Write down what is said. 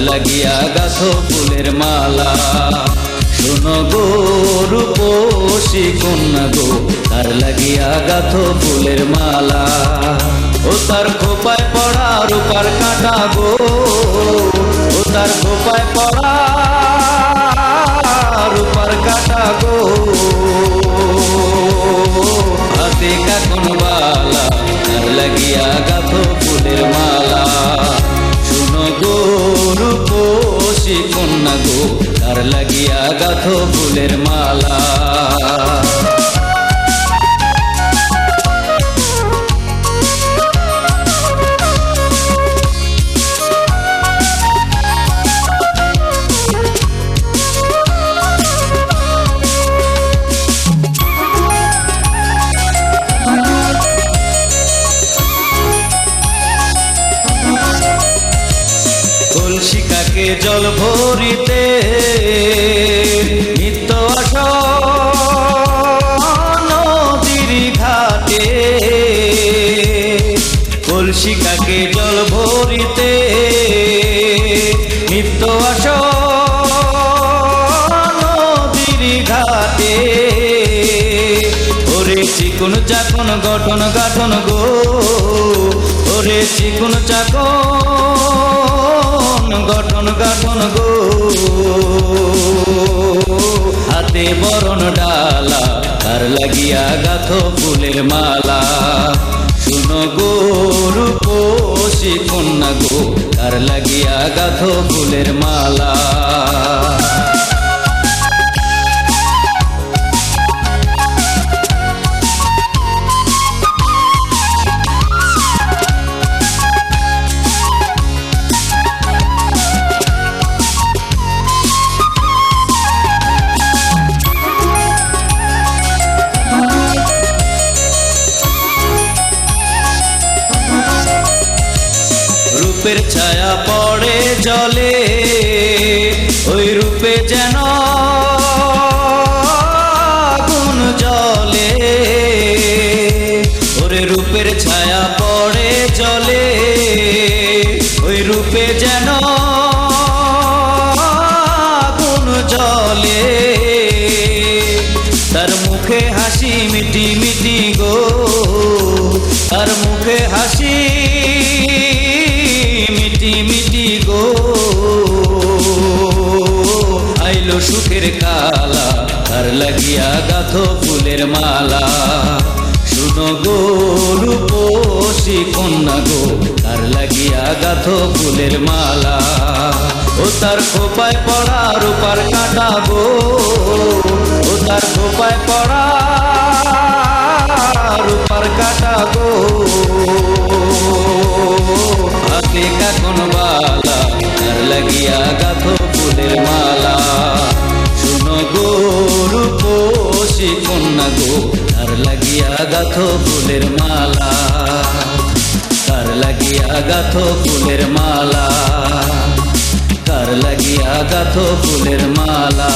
লাগিয়া গাথো ফুলের মালা। শোনো গো রূপসী কন্যা গো, তার লাগিয়া গাথো ফুলের মালা। ও তার খোপায় পড়া রূপার কাঁটা গো, ও তার খোপায় পড়া রূপার কাঁটা গো। হাতে কাকন বালা, তার লাগিয়া গাথো ফুলের মালা। শুনো গো রূপসী কন্যা গো, তার লাগিয়া গাথো ফুলের মালা। কলসিকাকে জল ভরিতে নিত্য আসো নদীর ঘাটে। কলসিকাকে জল ভরিতে নিত্য আসো নদীর ঘাটে। ওরে চিকুন চাকন গঠন গাঠন গো, ওরে চিকুন চাকন গঠন গাঠন গো। হাতে বরণ ডালা, তার লাগিয়া গাথো ফুলের মালা। শুনো গো রূপসী কন্যা গো, তার লাগিয়া গাথো ফুলের মালা। রূপের ছায়া পড়ে জলে, ওই রূপে যেন আগুন জ্বলে। ওরে রূপের ছায়া পড়ে জলে, ওই রূপে যেন আগুন জ্বলে। তার মুখে হাসি মিটি মিটি গো, তার মুখে হাসি মিটি মিটি গো। আইলো সুখের কালা, তার লাগিয়া গাথো ফুলের মালা। শুনো গো রূপসী কন্যা গো, তার লাগিয়া গাথো ফুলের মালা। ও তার খোপায় পড়া রূপার কাঁটা গো, ও তার খোপায় পড়া রূপার কাঁটা গো। হাতে কাকন বালা, তার লাগিয়া গাথো ফুলের মালা। শুনো গো রূপসী কন্যা গো, তার লাগিয়া গাথো ফুলের মালা। তার লাগিয়া গাথো ফুলের মালা, তার লাগিয়া গাথো ফুলের মালা।